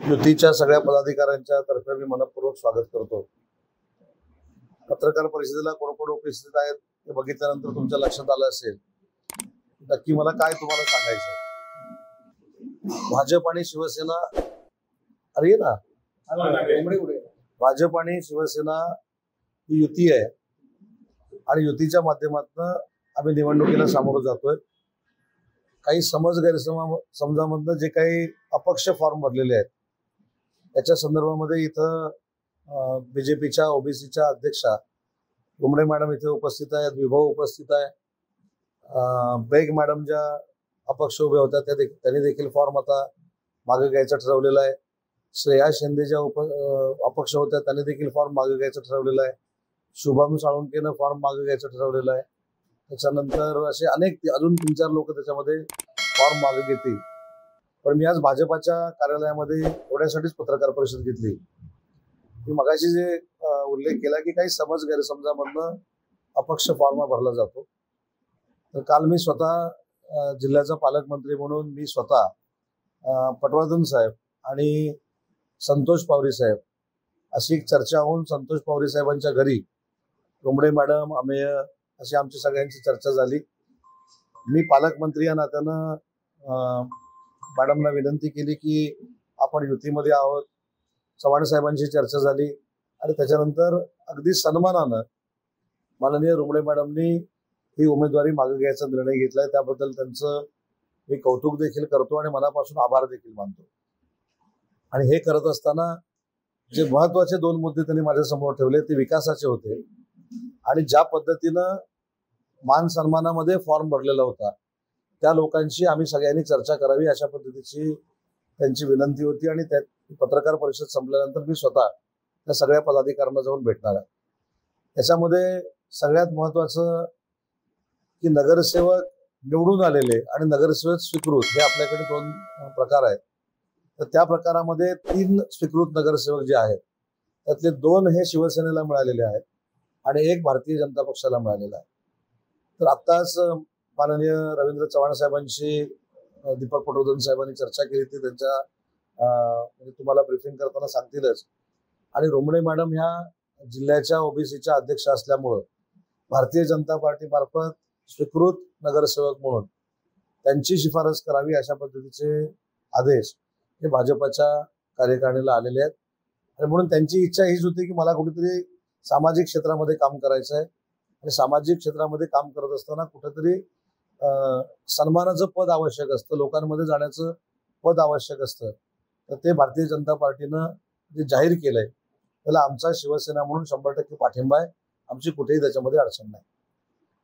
युतीच्या सगळ्या पदाधिकाऱ्यांच्या तर्फे मी मनपूर्वक स्वागत करतो। पत्रकार परिषदेला कोण कोण उपस्थित आहेत ते बघितल्यानंतर तुमच्या लक्षात आलं असेल नक्की मला काय तुम्हाला सांगायचं। भाजप आणि शिवसेना अरे ना भाजप आणि शिवसेना ही युती आहे आणि युतीच्या माध्यमातून आम्ही निवडणुकीला सामोरं जातोय। काही समज गैरसमजामधनं जे काही अपक्ष फॉर्म भरलेले आहेत त्याच्या संदर्भामध्ये इथं बीजेपीच्या ओबीसीच्या अध्यक्षा गुमडे मॅडम इथे उपस्थित आहेत, विभव उपस्थित आहे, बेग मॅडम ज्या अपक्ष उभ्या होत्या त्यांनी देखील फॉर्म आता मागे घ्यायचं ठरवलेलं आहे। श्रेया शिंदे ज्या अपक्ष होत्या त्यांनी देखील फॉर्म मागे घ्यायचं ठरवलेलं आहे। शुभम साळुंकेनं फॉर्म मागे घ्यायचं ठरवलेलं आहे। त्याच्यानंतर असे अनेक अजून 3-4 लोक त्याच्यामध्ये फॉर्म मागे घेतील। पण मी आज भाजपाच्या कार्यालयामध्ये एवढ्यासाठीच पत्रकार परिषद घेतली की मगाशी जे उल्लेख केला की काही समज गैरसमजामधनं अपक्ष फॉर्म भरला जातो। तर काल मी स्वतः जिल्ह्याचा पालकमंत्री म्हणून मी स्वतः पटवर्धन साहेब आणि संतोष पावरी साहेब अशी एक चर्चा होऊन संतोष पावरी साहेबांच्या घरी गुमडे मॅडम अमेय अशी आमची सगळ्यांची चर्चा झाली। मी पालकमंत्री या नात्यानं मॅडमला विनंती केली की आपण युतीमध्ये आहोत। चव्हाण साहेबांची चर्चा झाली आणि त्याच्यानंतर अगदी सन्मानानं माननीय रुमडे मॅडमनी ही उमेदवारी मागे घ्यायचा निर्णय घेतलाय। त्याबद्दल त्यांचं मी कौतुक देखील करतो आणि मनापासून आभार देखील मानतो। आणि हे करत असताना जे महत्वाचे 2 मुद्दे त्यांनी माझ्यासमोर ठेवले ते विकासाचे होते आणि ज्या पद्धतीनं मान सन्मानामध्ये फॉर्म भरलेला होता त्या लोकांची आम्ही सगळ्यांनी चर्चा करावी अशा पद्धतीची त्यांची विनंती होती। आणि त्या पत्रकार परिषद संपल्यानंतर मी स्वतः त्या सगळ्या पदाधिकाऱ्यांना जाऊन भेटणार आहे। त्याच्यामध्ये सगळ्यात महत्वाचं की नगरसेवक निवडून आलेले आणि नगरसेवक स्वीकृत हे आपल्याकडे 2 प्रकार आहेत। तर त्या प्रकारामध्ये 3 स्वीकृत नगरसेवक जे आहेत त्यातले 2 हे शिवसेनेला मिळालेले आहेत आणि 1 भारतीय जनता पक्षाला मिळालेला आहे। तर आत्ताच माननीय रवींद्र चव्हाण साहेबांशी दीपक पटवर्धन साहेबांनी चर्चा केली ती त्यांच्या म्हणजे तुम्हाला ब्रीफिंग करताना सांगतीलच। आणि रुमडे मॅडम ह्या जिल्ह्याच्या ओबीसीच्या अध्यक्ष असल्यामुळं भारतीय जनता पार्टी मार्फत स्वीकृत नगरसेवक म्हणून त्यांची शिफारस करावी अशा पद्धतीचे आदेश हे भाजपच्या कार्यकारिणीला आलेले आहेत। आणि म्हणून त्यांची इच्छा हीच होती की मला कुठेतरी सामाजिक क्षेत्रामध्ये काम करायचं आहे आणि सामाजिक क्षेत्रामध्ये काम करत असताना कुठेतरी सन्मानाचं पद आवश्यक असतं, लोकांमध्ये जाण्याचं पद आवश्यक असतं। तर ते भारतीय जनता पार्टीनं जे जाहीर केलंय त्याला आमचा शिवसेना म्हणून 100% पाठिंबा आहे। आमची कुठेही त्याच्यामध्ये अडचण नाही।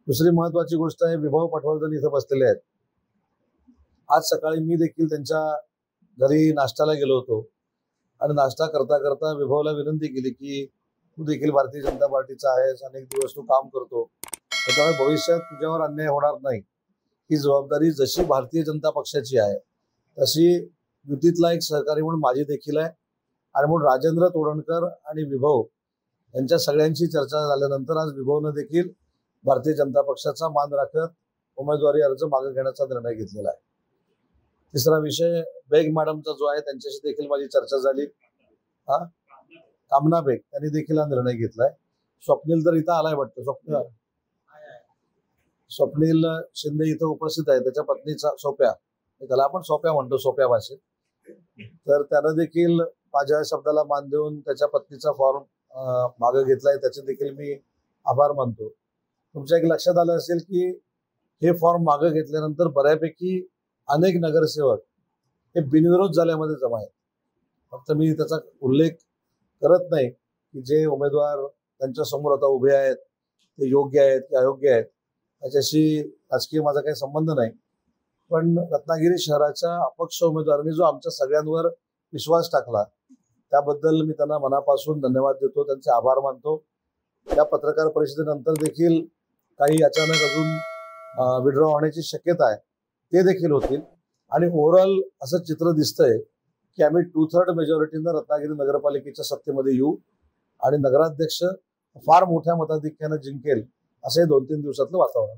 दुसरी महत्वाची गोष्ट आहे विभव पटवर्धन इथं बसलेले आहेत। आज सकाळी मी देखील त्यांच्या घरी नाश्त्याला गेलो होतो आणि नाश्ता करता करता विभवला विनंती केली की तू देखील भारतीय जनता पार्टीचा आहेस, अनेक दिवस तू काम करतो, त्याच्यामुळे भविष्यात तुझ्यावर अन्याय होणार नाही। ही जबाबदारी जशी भारतीय जनता पक्षाची आहे तशी युतीतला एक सहकारी म्हणून माझी देखील आहे। आणि म्हणून राजेंद्र तोडणकर आणि विभव यांच्या सगळ्यांची चर्चा झाल्यानंतर आज विभवनं देखील भारतीय जनता पक्षाचा मान राखत उमेदवारी अर्ज मागे घेण्याचा निर्णय घेतलेला आहे। तिसरा विषय बेग मॅडमचा जो आहे त्यांच्याशी देखील माझी चर्चा झाली। कामना बेग त्यांनी देखील हा निर्णय घेतलाय। स्वप्नील तर इथं आलाय वाटतं, स्वप्नील शिंदे इथं उपस्थित आहे, त्याच्या पत्नीचा सोप्या, त्याला आपण सोप्या म्हणतो सोप्या भाषेत। तर त्यानं देखील माझ्या शब्दाला मान देऊन त्याच्या पत्नीचा फॉर्म मागे घेतलाय, त्याचे देखील मी आभार मानतो। तुमच्या एक लक्षात आलं असेल की हे फॉर्म मागे घेतल्यानंतर बऱ्यापैकी अनेक नगरसेवक हे बिनविरोध झाल्यामध्ये जमा आहेत। फक्त मी त्याचा उल्लेख करत नाही की जे उमेदवार त्यांच्या समोर आता उभे आहेत ते योग्य आहेत की अयोग्य आहेत त्याच्याशी राजकीय माझा काही संबंध नाही। पण रत्नागिरी शहराच्या अपक्ष उमेदवारांनी जो आमच्या सगळ्यांवर विश्वास टाकला त्याबद्दल मी त्यांना मनापासून धन्यवाद देतो, त्यांचे आभार मानतो। या पत्रकार परिषदेनंतर देखील काही अचानक अजून विड्रॉ होण्याची शक्यता आहे ते देखील होतील। आणि ओव्हरऑल असं चित्र दिसतंय की आम्ही 2/3 मेजॉरिटीनं रत्नागिरी नगरपालिकेच्या सत्तेमध्ये येऊ आणि नगराध्यक्ष फार मोठ्या मताधिक्यानं जिंकेल असं 2-3 दिवसातलं वातावरण।